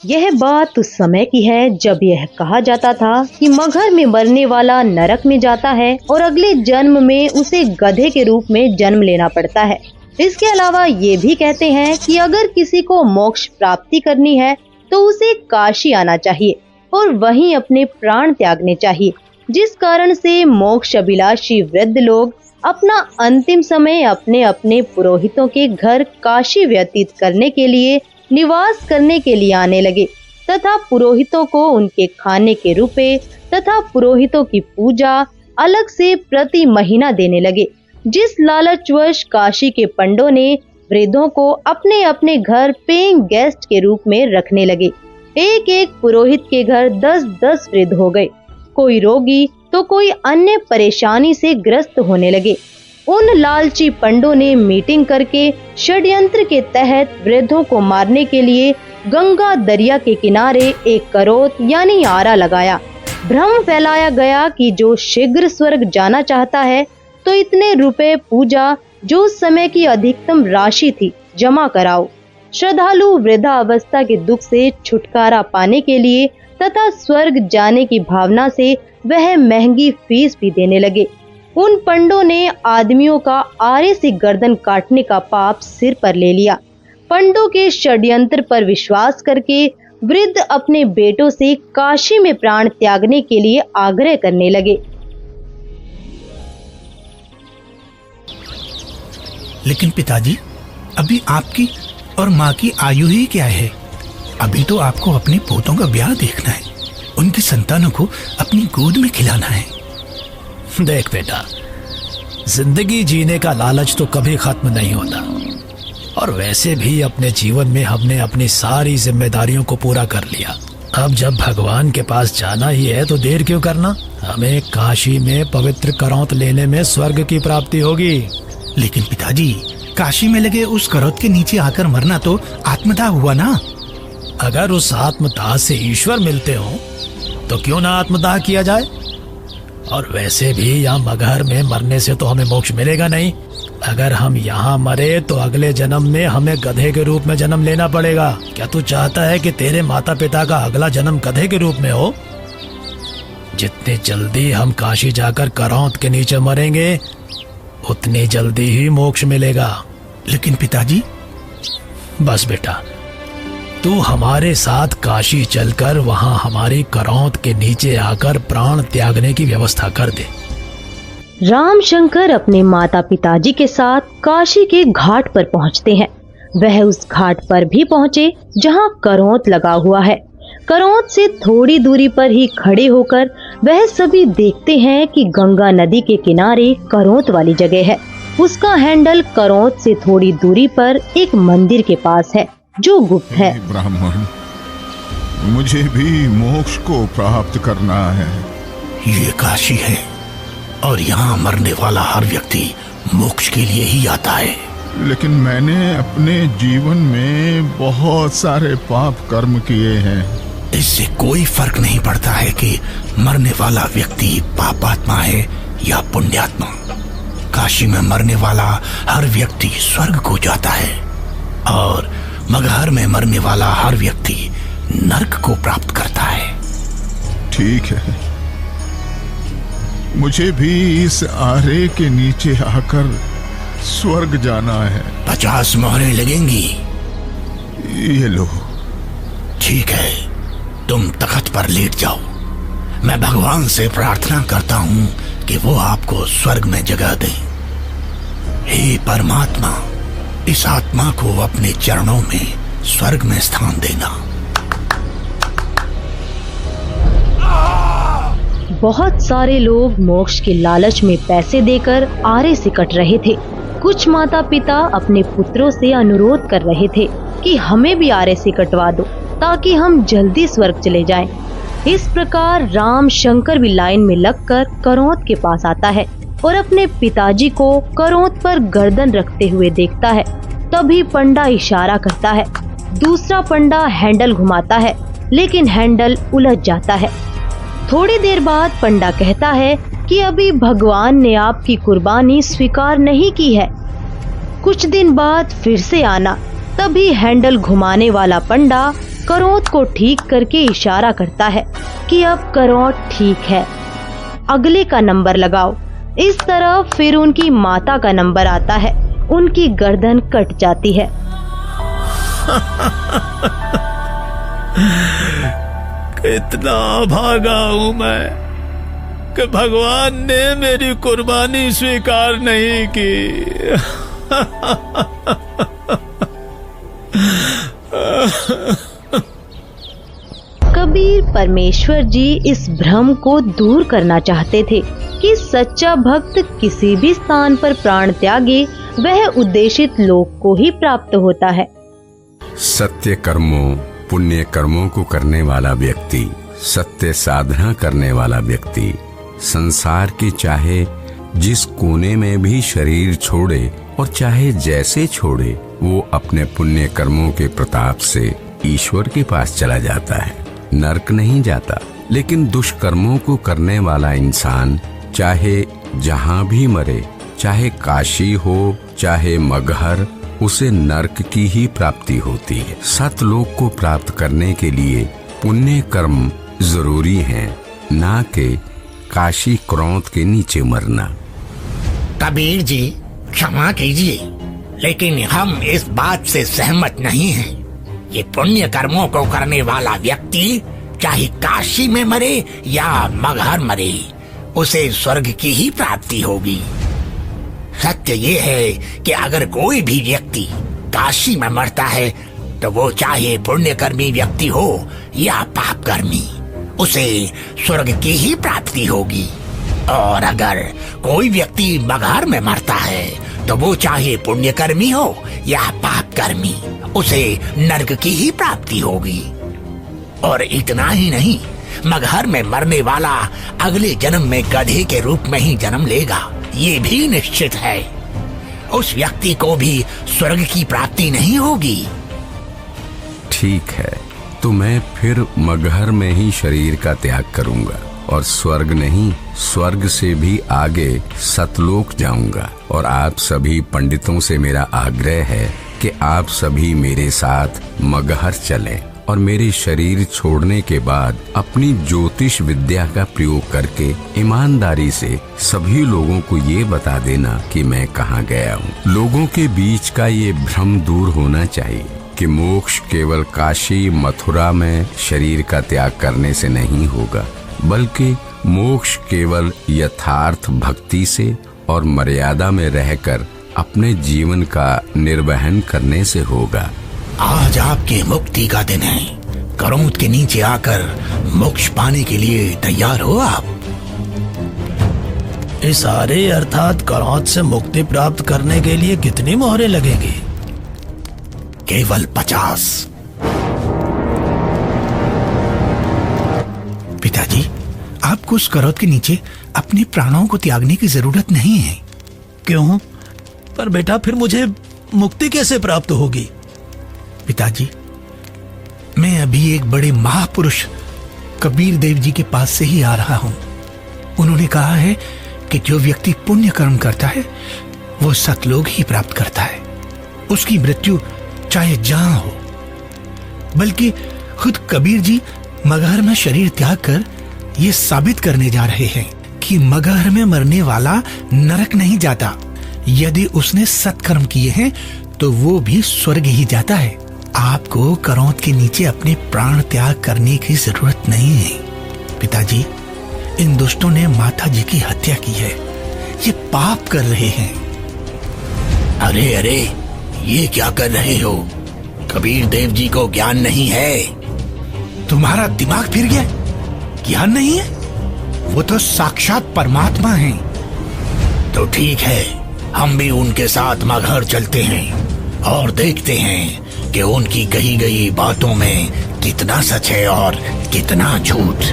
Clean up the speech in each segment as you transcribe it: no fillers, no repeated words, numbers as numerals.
यह बात उस समय की है जब यह कहा जाता था कि मगहर में मरने वाला नरक में जाता है और अगले जन्म में उसे गधे के रूप में जन्म लेना पड़ता है। इसके अलावा ये भी कहते हैं कि अगर किसी को मोक्ष प्राप्ति करनी है तो उसे काशी आना चाहिए और वहीं अपने प्राण त्यागने चाहिए, जिस कारण से मोक्ष अभिलाषी वृद्ध लोग अपना अंतिम समय अपने अपने पुरोहितों के घर काशी व्यतीत करने के लिए, निवास करने के लिए आने लगे तथा पुरोहितों को उनके खाने के रुपए तथा पुरोहितों की पूजा अलग से प्रति महीना देने लगे, जिस लालचवश काशी के पंडों ने वृद्धों को अपने अपने घर पेइंग गेस्ट के रूप में रखने लगे। एक एक पुरोहित के घर 10-10 वृद्ध हो गए। कोई रोगी तो कोई अन्य परेशानी से ग्रस्त होने लगे। उन लालची पंडों ने मीटिंग करके षड्यंत्र के तहत वृद्धों को मारने के लिए गंगा दरिया के किनारे एक करोत यानी आरा लगाया। भ्रम फैलाया गया कि जो शीघ्र स्वर्ग जाना चाहता है तो इतने रुपए पूजा, जो उस समय की अधिकतम राशि थी, जमा कराओ। श्रद्धालु वृद्धावस्था के दुख से छुटकारा पाने के लिए तथा स्वर्ग जाने की भावना से वह महंगी फीस भी देने लगे। उन पंडों ने आदमियों का आरे से गर्दन काटने का पाप सिर पर ले लिया। पंडों के षड्यंत्र पर विश्वास करके वृद्ध अपने बेटों से काशी में प्राण त्यागने के लिए आग्रह करने लगे। लेकिन पिताजी, अभी आपकी और माँ की आयु ही क्या है? अभी तो आपको अपने पोतों का ब्याह देखना है, उनकी संतानों को अपनी गोद में खिलाना है। देख बेटा, जिंदगी जीने का लालच तो कभी खत्म नहीं होता, और वैसे भी अपने जीवन में हमने अपनी सारी जिम्मेदारियों को पूरा कर लिया। अब जब भगवान के पास जाना ही है तो देर क्यों करना? हमें काशी में पवित्र करौत लेने में स्वर्ग की प्राप्ति होगी। लेकिन पिताजी, काशी में लगे उस करौत के नीचे आकर मरना तो आत्मदाह हुआ ना। अगर उस आत्मदाह से ईश्वर मिलते हो तो क्यों ना आत्मदाह किया जाए? और वैसे भी यहाँ मगहर में मरने से तो हमें मोक्ष मिलेगा नहीं। अगर हम यहाँ मरे तो अगले जन्म में हमें गधे के रूप में जन्म लेना पड़ेगा। क्या तू चाहता है कि तेरे माता पिता का अगला जन्म गधे के रूप में हो? जितनी जल्दी हम काशी जाकर करौत के नीचे मरेंगे उतनी जल्दी ही मोक्ष मिलेगा। लेकिन पिताजी, बस बेटा, तू हमारे साथ काशी चलकर वहाँ हमारी करौत के नीचे आकर प्राण त्यागने की व्यवस्था कर दे। रामशंकर अपने माता पिताजी के साथ काशी के घाट पर पहुँचते हैं। वह उस घाट पर भी पहुँचे जहाँ करौत लगा हुआ है। करौत से थोड़ी दूरी पर ही खड़े होकर वह सभी देखते हैं कि गंगा नदी के किनारे करौत वाली जगह है। उसका हैंडल करौत से थोड़ी दूरी पर एक मंदिर के पास है जो गुप्त है। ब्राह्मण, मुझे भी मोक्ष को प्राप्त करना है। ये काशी है और यहाँ मरने वाला हर व्यक्ति मोक्ष के लिए ही आता है। लेकिन मैंने अपने जीवन में बहुत सारे पाप कर्म किए हैं। इससे कोई फर्क नहीं पड़ता है कि मरने वाला व्यक्ति पापात्मा है या पुण्यात्मा। काशी में मरने वाला हर व्यक्ति स्वर्ग को जाता है और मगहर में मरने वाला हर व्यक्ति नरक को प्राप्त करता है। ठीक है, मुझे भी इस आरे के नीचे आकर स्वर्ग जाना है। 50 मोहरें लगेंगी। ये लो। ठीक है, तुम तख्त पर लेट जाओ। मैं भगवान से प्रार्थना करता हूँ कि वो आपको स्वर्ग में जगह दे। हे परमात्मा, इस आत्मा को अपने चरणों में स्वर्ग में स्थान देना। बहुत सारे लोग मोक्ष के लालच में पैसे देकर आरे से कट रहे थे। कुछ माता पिता अपने पुत्रों से अनुरोध कर रहे थे कि हमें भी आरे से कटवा दो ताकि हम जल्दी स्वर्ग चले जाएं। इस प्रकार रामशंकर भी लाइन में लगकर करौत के पास आता है और अपने पिताजी को करौत पर गर्दन रखते हुए देखता है। तभी पंडा इशारा करता है। दूसरा पंडा हैंडल घुमाता है, लेकिन हैंडल उलझ जाता है। थोड़ी देर बाद पंडा कहता है कि अभी भगवान ने आपकी कुर्बानी स्वीकार नहीं की है, कुछ दिन बाद फिर से आना। तभी हैंडल घुमाने वाला पंडा करौंद को ठीक करके इशारा करता है कि अब करौंद ठीक है, अगले का नंबर लगाओ। इस तरह फिर उनकी माता का नंबर आता है, उनकी गर्दन कट जाती है। कितना भागा हूं मैं कि भगवान ने मेरी कुर्बानी स्वीकार नहीं की। कबीर परमेश्वर जी इस भ्रम को दूर करना चाहते थे कि सच्चा भक्त किसी भी स्थान पर प्राण त्यागे वह उद्देशित लोक को ही प्राप्त होता है। सत्य कर्मों पुण्य कर्मों को करने वाला व्यक्ति, सत्य साधना करने वाला व्यक्ति संसार के चाहे जिस कोने में भी शरीर छोड़े और चाहे जैसे छोड़े, वो अपने पुण्य कर्मों के प्रताप से ईश्वर के पास चला जाता है, नरक नहीं जाता। लेकिन दुष्कर्मों को करने वाला इंसान चाहे जहाँ भी मरे, चाहे काशी हो चाहे मगहर, उसे नरक की ही प्राप्ति होती है। सतलोक को प्राप्त करने के लिए पुण्य कर्म जरूरी हैं, ना कि काशी क्रोध के नीचे मरना। कबीर जी क्षमा कीजिए, लेकिन हम इस बात से सहमत नहीं हैं। ये पुण्य कर्मों को करने वाला व्यक्ति चाहे काशी में मरे या मगहर मरे, उसे स्वर्ग की ही प्राप्ति होगी। सत्य ये है कि अगर कोई भी व्यक्ति काशी में मरता है तो वो चाहे पुण्यकर्मी व्यक्ति हो या पापकर्मी, उसे स्वर्ग की ही प्राप्ति होगी। और अगर कोई व्यक्ति मगहर में मरता है तो वो चाहे पुण्यकर्मी हो या पापकर्मी, उसे नरक की ही प्राप्ति होगी। और इतना ही नहीं, मगहर में मरने वाला अगले जन्म में गधे के रूप में ही जन्म लेगा, ये भी निश्चित है। उस व्यक्ति को भी स्वर्ग की प्राप्ति नहीं होगी। ठीक है, तो मैं फिर मगहर में ही शरीर का त्याग करूंगा और स्वर्ग नहीं, स्वर्ग से भी आगे सतलोक जाऊंगा। और आप सभी पंडितों से मेरा आग्रह है कि आप सभी मेरे साथ मगहर चलें और मेरे शरीर छोड़ने के बाद अपनी ज्योतिष विद्या का प्रयोग करके ईमानदारी से सभी लोगों को ये बता देना कि मैं कहाँ गया हूँ। लोगों के बीच का ये भ्रम दूर होना चाहिए कि मोक्ष केवल काशी मथुरा में शरीर का त्याग करने से नहीं होगा, बल्कि मोक्ष केवल यथार्थ भक्ति से और मर्यादा में रहकर अपने जीवन का निर्वहन करने से होगा। आज आपके मुक्ति का दिन है। करौंद के नीचे आकर मोक्ष पाने के लिए तैयार हो आप? इस सारे अर्थात करौंद से मुक्ति प्राप्त करने के लिए कितनी मोहरें लगेंगी? केवल 50। पिताजी, आपको उस करौंद के नीचे अपने प्राणों को त्यागने की जरूरत नहीं है। क्यों? पर बेटा फिर मुझे मुक्ति कैसे प्राप्त होगी? पिताजी, मैं अभी एक बड़े महापुरुष कबीर देव जी के पास से ही आ रहा हूं। उन्होंने कहा है कि जो व्यक्ति पुण्य कर्म करता है वो सतलोक ही प्राप्त करता है। उसकी मृत्यु चाहे जहां हो। बल्कि खुद कबीर जी मगहर में शरीर त्याग कर ये साबित करने जा रहे हैं कि मगहर में मरने वाला नरक नहीं जाता। यदि उसने सत्कर्म किए हैं तो वो भी स्वर्ग ही जाता है। आपको करौंद के नीचे अपने प्राण त्याग करने की जरूरत नहीं है। पिताजी, इन दुष्टों ने माता जी की हत्या की है। ये पाप कर रहे हैं। अरे अरे, ये क्या कर रहे हो? कबीर देव जी को ज्ञान नहीं है। तुम्हारा दिमाग फिर गया? ज्ञान नहीं है? वो तो साक्षात परमात्मा हैं। तो ठीक है, हम भी उनके साथ मगहर चलते हैं और देखते हैं कि उनकी कही गई बातों में कितना सच है और कितना झूठ।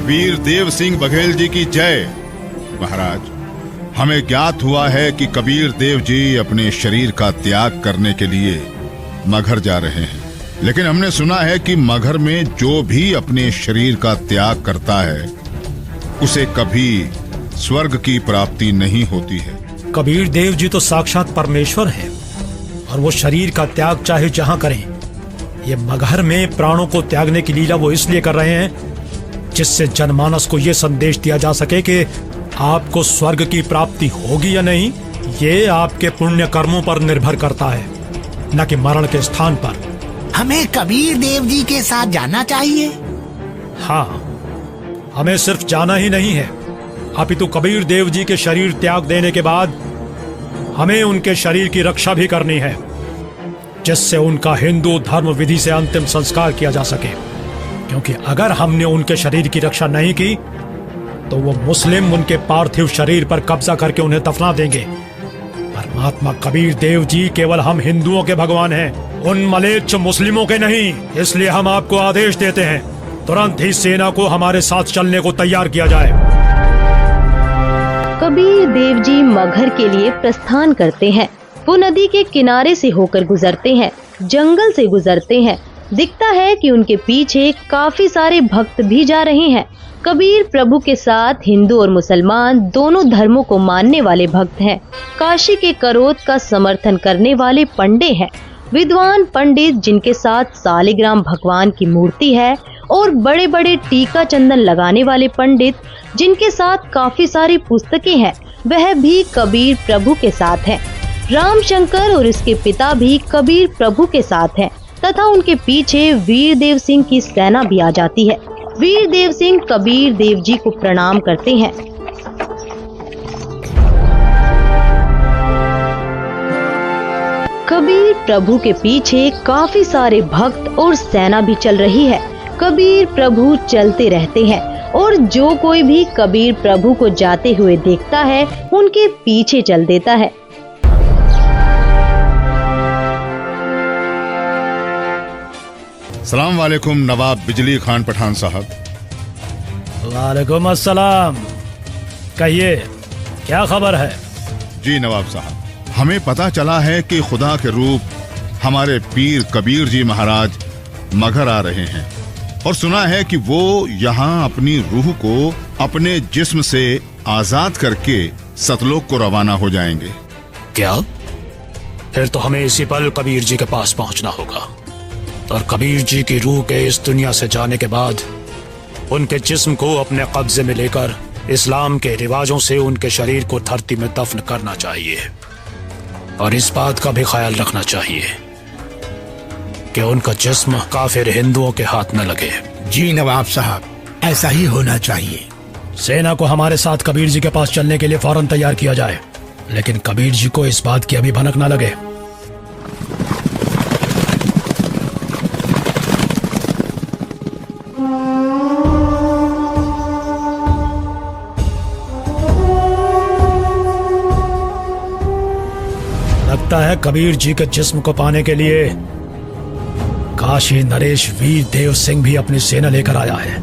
वीर देव सिंह बघेल जी की जय। महाराज, हमें ज्ञात हुआ है कि कबीर देव जी अपने शरीर का त्याग करने के लिए मगहर जा रहे हैं, लेकिन हमने सुना है कि मगहर में जो भी अपने शरीर का त्याग करता है उसे कभी स्वर्ग की प्राप्ति नहीं होती है। कबीर देव जी तो साक्षात परमेश्वर हैं और वो शरीर का त्याग चाहे जहां करें। ये मगहर में प्राणों को त्यागने की लीला वो इसलिए कर रहे हैं जिससे जनमानस को ये संदेश दिया जा सके कि आपको स्वर्ग की प्राप्ति होगी या नहीं, ये आपके पुण्य कर्मों पर निर्भर करता है, न कि मरण के स्थान पर। हमें कबीर देव जी के साथ जाना चाहिए। हाँ, हमें सिर्फ जाना ही नहीं है, अपितु कबीर देव जी के शरीर त्याग देने के बाद हमें उनके शरीर की रक्षा भी करनी है, जिससे उनका हिंदू धर्म विधि से अंतिम संस्कार किया जा सके। क्योंकि अगर हमने उनके शरीर की रक्षा नहीं की तो वो मुस्लिम उनके पार्थिव शरीर पर कब्जा करके उन्हें दफना देंगे। परमात्मा कबीर देव जी केवल हम हिंदुओं के भगवान हैं, उन मलेच्छ मुस्लिमों के नहीं। इसलिए हम आपको आदेश देते हैं, तुरंत ही सेना को हमारे साथ चलने को तैयार किया जाए। कबीर देव जी मगहर के लिए प्रस्थान करते हैं। वो नदी के किनारे से होकर गुजरते हैं, जंगल से गुजरते हैं। दिखता है कि उनके पीछे काफी सारे भक्त भी जा रहे हैं। कबीर प्रभु के साथ हिंदू और मुसलमान दोनों धर्मों को मानने वाले भक्त हैं। काशी के करोत का समर्थन करने वाले पंडे हैं, विद्वान पंडित जिनके साथ सालिग्राम भगवान की मूर्ति है, और बड़े बड़े टीका चंदन लगाने वाले पंडित जिनके साथ काफी सारी पुस्तकें हैं, वह भी कबीर प्रभु के साथ हैं। रामशंकर और उसके पिता भी कबीर प्रभु के साथ हैं तथा उनके पीछे वीरदेव सिंह की सेना भी आ जाती है। वीरदेव सिंह कबीर देव जी को प्रणाम करते हैं। कबीर प्रभु के पीछे काफी सारे भक्त और सेना भी चल रही है। कबीर प्रभु चलते रहते हैं और जो कोई भी कबीर प्रभु को जाते हुए देखता है उनके पीछे चल देता है। सलाम वालेकुम नवाब बिजली खान पठान साहब। वालेकुम अस्सलाम। कहिए, क्या खबर है? जी नवाब साहब, हमें पता चला है कि खुदा के रूप हमारे पीर कबीर जी महाराज मगहर आ रहे हैं और सुना है कि वो यहाँ अपनी रूह को अपने जिस्म से आजाद करके सतलोक को रवाना हो जाएंगे। क्या? फिर तो हमें इसी पल कबीर जी के पास पहुंचना होगा और कबीर जी की रूह के इस दुनिया से जाने के बाद उनके जिस्म को अपने कब्जे में लेकर इस्लाम के रिवाजों से उनके शरीर को धरती में दफन करना चाहिए। और इस बात का भी ख्याल रखना चाहिए कि उनका जिस्म काफिर हिंदुओं के हाथ न लगे। जी नवाब साहब, ऐसा ही होना चाहिए। सेना को हमारे साथ कबीर जी के पास चलने के लिए फौरन तैयार किया जाए, लेकिन कबीर जी को इस बात की अभी भनक न लगे। लगता है कबीर जी के जिस्म को पाने के लिए काशी नरेश वीर देव सिंह भी अपनी सेना लेकर आया है,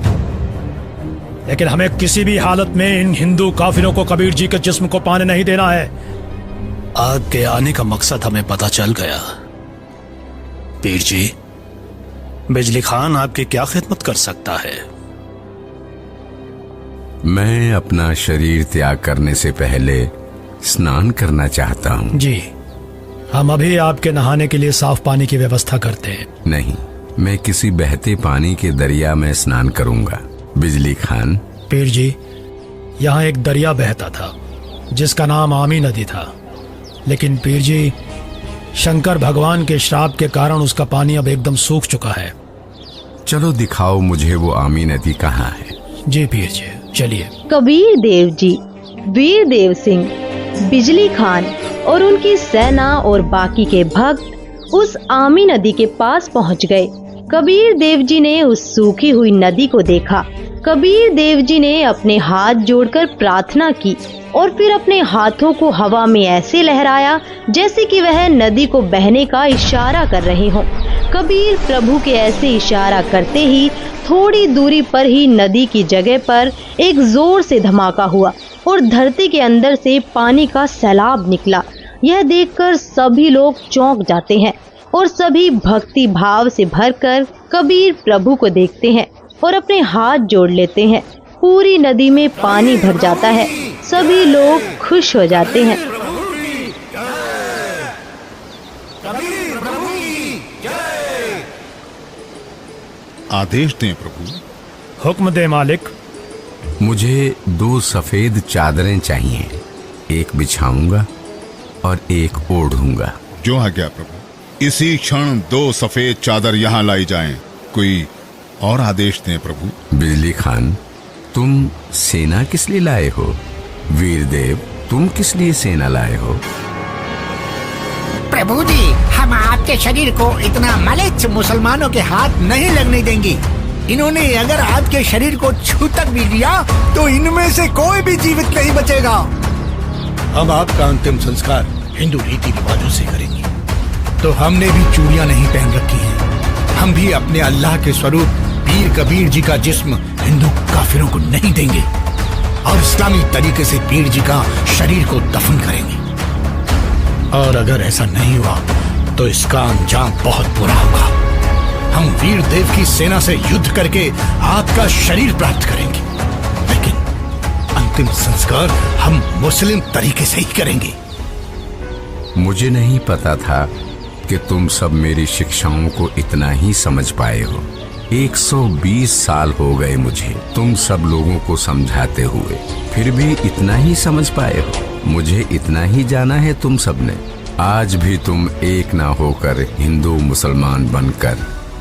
लेकिन हमें किसी भी हालत में इन हिंदू काफिरों को कबीर जी के जिस्म को पाने नहीं देना है। आपके आने का मकसद हमें पता चल गया। पीर जी, बिजली खान आपकी क्या खिदमत कर सकता है? मैं अपना शरीर त्याग करने से पहले स्नान करना चाहता हूँ। जी, हम अभी आपके नहाने के लिए साफ पानी की व्यवस्था करते हैं। नहीं, मैं किसी बहते पानी के दरिया में स्नान करूंगा। बिजली खान। पीर जी, यहाँ एक दरिया बहता था जिसका नाम आमी नदी था, लेकिन पीर जी शंकर भगवान के श्राप के कारण उसका पानी अब एकदम सूख चुका है। चलो दिखाओ मुझे वो आमी नदी कहाँ है। जी पीर जी, चलिए। कबीर देव जी, वीरदेव सिंह, बिजली खान और उनकी सेना और बाकी के भक्त उस आमी नदी के पास पहुंच गए। कबीर देव जी ने उस सूखी हुई नदी को देखा। कबीर देव जी ने अपने हाथ जोड़कर प्रार्थना की और फिर अपने हाथों को हवा में ऐसे लहराया जैसे कि वह नदी को बहने का इशारा कर रहे हों। कबीर प्रभु के ऐसे इशारा करते ही थोड़ी दूरी पर ही नदी की जगह पर एक जोर से धमाका हुआ और धरती के अंदर से पानी का सैलाब निकला। यह देखकर सभी लोग चौंक जाते हैं और सभी भक्ति भाव से भरकर कबीर प्रभु को देखते हैं और अपने हाथ जोड़ लेते हैं। पूरी नदी में पानी भर जाता है। सभी लोग खुश हो जाते हैं। आदेश दें प्रभु। हुक्म दे मालिक। मुझे 2 सफेद चादरें चाहिए, एक बिछाऊंगा और एक ओढ़ूंगा। जो आज्ञा प्रभु। इसी क्षण 2 सफेद चादर यहाँ लाई जाएं। कोई और आदेश दें प्रभु। बिजली खान, तुम सेना किस लिए लाए हो? वीरदेव, तुम किस लिए सेना लाए हो? प्रभु जी, हम आपके शरीर को इतना मलिच्छ मुसलमानों के हाथ नहीं लगने देंगे। इन्होंने अगर आपके शरीर को छू तक भी लिया तो इनमें से कोई भी जीवित नहीं बचेगा। हम आपका अंतिम संस्कार हिंदू रीति रिवाजों से करेंगे। तो हमने भी चूड़ियां नहीं पहन रखी हैं। हम भी अपने अल्लाह के स्वरूप पीर कबीर जी का जिस्म हिंदू काफिरों को नहीं देंगे और इस्लामी तरीके से पीर जी का शरीर को दफन करेंगे। और अगर ऐसा नहीं हुआ तो इसका अंजाम बहुत बुरा होगा। हम वीर देव की सेना से युद्ध करके आपका शरीर प्राप्त करेंगे, लेकिन अंतिम संस्कार हम मुस्लिम तरीके से ही करेंगे। मुझे नहीं पता था कि तुम सब मेरी शिक्षाओं को इतना ही समझ पाए हो। 120 साल हो गए मुझे तुम सब लोगों को समझाते हुए, फिर भी इतना ही समझ पाए हो। मुझे इतना ही जाना है तुम सबने। आज भी तुम एक ना होकर हिंदू मुसलमान बनकर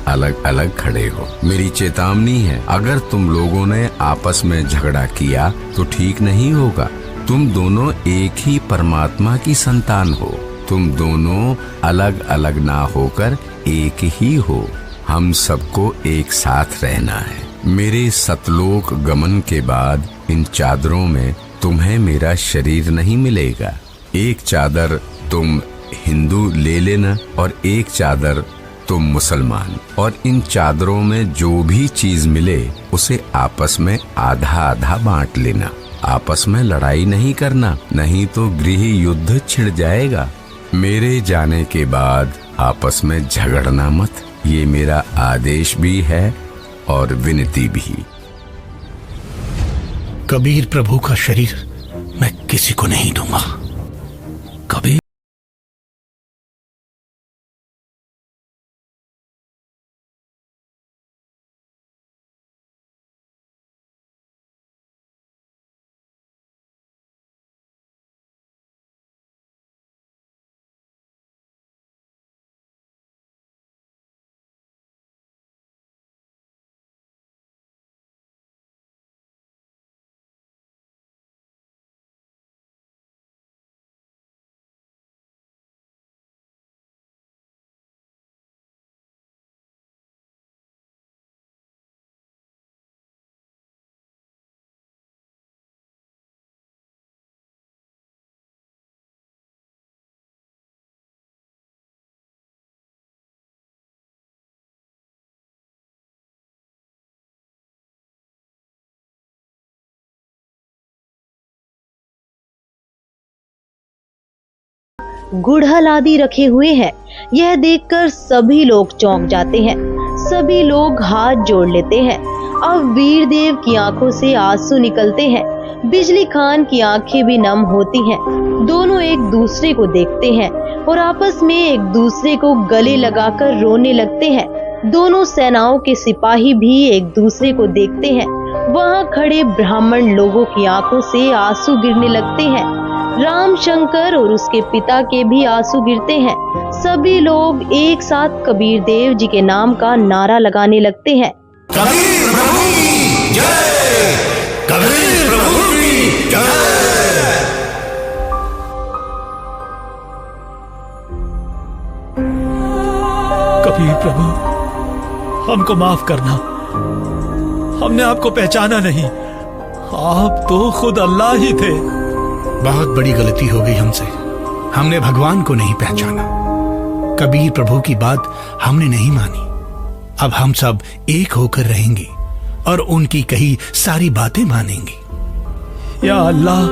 अलग अलग खड़े हो। मेरी चेतावनी है, अगर तुम लोगों ने आपस में झगड़ा किया तो ठीक नहीं होगा। तुम दोनों एक ही परमात्मा की संतान हो। तुम दोनों अलग अलग ना होकर एक ही हो। हम सबको एक साथ रहना है। मेरे सतलोक गमन के बाद इन चादरों में तुम्हें मेरा शरीर नहीं मिलेगा। एक चादर तुम हिंदू ले लेना और एक चादर तुम मुसलमान, और इन चादरों में जो भी चीज मिले उसे आपस में आधा आधा बांट लेना। आपस में लड़ाई नहीं करना, नहीं तो गृह युद्ध छिड़ जाएगा। मेरे जाने के बाद आपस में झगड़ना मत, ये मेरा आदेश भी है और विनती भी। कबीर प्रभु का शरीर मैं किसी को नहीं दूंगा। कबीर गुड़हल आदि रखे हुए हैं। यह देखकर सभी लोग चौंक जाते हैं। सभी लोग हाथ जोड़ लेते हैं। अब वीरदेव की आंखों से आंसू निकलते हैं। बिजली खान की आंखें भी नम होती हैं। दोनों एक दूसरे को देखते हैं और आपस में एक दूसरे को गले लगाकर रोने लगते हैं। दोनों सेनाओं के सिपाही भी एक दूसरे को देखते हैं। वहां खड़े ब्राह्मण लोगों की आंखों से आंसू गिरने लगते हैं। रामशंकर और उसके पिता के भी आंसू गिरते हैं। सभी लोग एक साथ कबीर देव जी के नाम का नारा लगाने लगते हैं। कबीर प्रभु की जय! कबीर प्रभु की जय! कबीर प्रभु, हमको माफ करना। हमने आपको पहचाना नहीं। आप तो खुद अल्लाह ही थे। बहुत बड़ी गलती हो गई हमसे। हमने भगवान को नहीं पहचाना। कबीर प्रभु की बात हमने नहीं मानी। अब हम सब एक होकर रहेंगे और उनकी कही सारी बातें मानेंगे। या अल्लाह,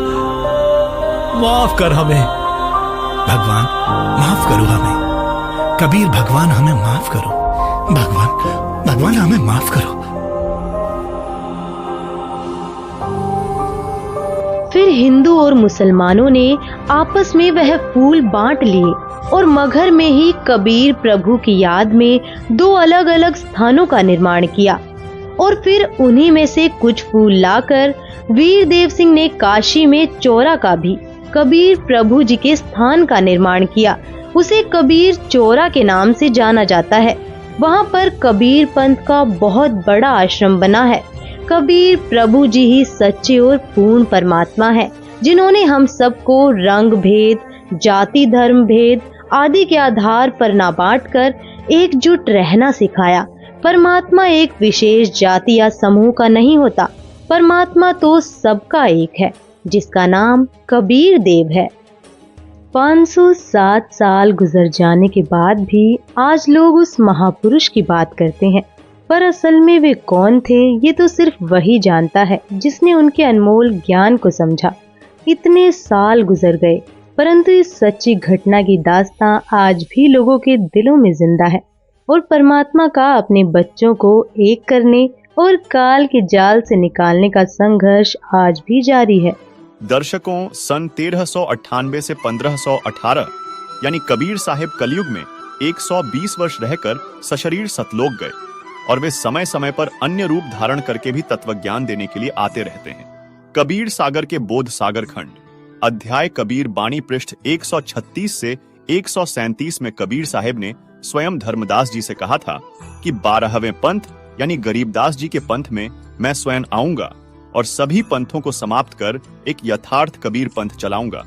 माफ कर हमें। भगवान माफ करो हमें। कबीर भगवान हमें माफ करो। भगवान हमें माफ करो। फिर हिंदू और मुसलमानों ने आपस में वह फूल बांट लिए। और मगहर में ही कबीर प्रभु की याद में 2 अलग-अलग स्थानों का निर्माण किया और फिर उन्हीं में से कुछ फूल लाकर वीर देव सिंह ने काशी में चौरा का भी कबीर प्रभु जी के स्थान का निर्माण किया। उसे कबीर चौरा के नाम से जाना जाता है। वहाँ पर कबीर पंथ का बहुत बड़ा आश्रम बना है। कबीर प्रभु जी ही सच्चे और पूर्ण परमात्मा है, जिन्होंने हम सबको रंग भेद, जाति धर्म भेद आदि के आधार पर ना बांटकर एकजुट रहना सिखाया। परमात्मा एक विशेष जाति या समूह का नहीं होता। परमात्मा तो सबका एक है, जिसका नाम कबीर देव है। 507 साल गुजर जाने के बाद भी आज लोग उस महापुरुष की बात करते हैं, पर असल में वे कौन थे ये तो सिर्फ वही जानता है जिसने उनके अनमोल ज्ञान को समझा। इतने साल गुजर गए, परंतु इस सच्ची घटना की दास्तां आज भी लोगों के दिलों में जिंदा है और परमात्मा का अपने बच्चों को एक करने और काल के जाल से निकालने का संघर्ष आज भी जारी है। दर्शकों, सन 1398 से 1518 यानी कबीर साहिब कलयुग में 120 वर्ष रहकर सशरीर सतलोक गए और वे समय समय पर अन्य रूप धारण करके भी तत्वज्ञान देने के लिए आते रहते हैं। कबीर सागर के बोध सागर खंड अध्याय कबीर बाणी पृष्ठ 136 से 137 में कबीर साहिब ने स्वयं धर्मदास जी से कहा था कि 12वें पंथ यानी गरीबदास जी के पंथ में मैं स्वयं आऊंगा और सभी पंथों को समाप्त कर एक यथार्थ कबीर पंथ चलाऊंगा।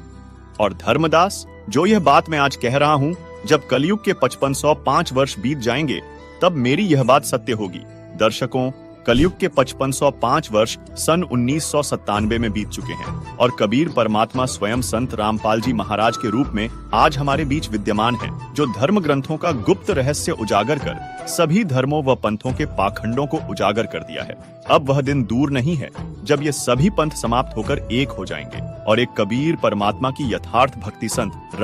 और धर्मदास, जो यह बात मैं आज कह रहा हूं, जब कलयुग के 5505 वर्ष बीत जाएंगे तब मेरी यह बात सत्य होगी। दर्शकों, कलयुग के 5505 वर्ष सन 1997 में बीत चुके हैं और कबीर परमात्मा स्वयं संत रामपाल जी महाराज के रूप में आज हमारे बीच विद्यमान हैं, जो धर्म ग्रंथों का गुप्त रहस्य उजागर कर सभी धर्मों व पंथों के पाखंडों को उजागर कर दिया है। अब वह दिन दूर नहीं है जब ये सभी पंथ समाप्त होकर एक हो जाएंगे और एक कबीर परमात्मा की यथार्थ भक्ति संत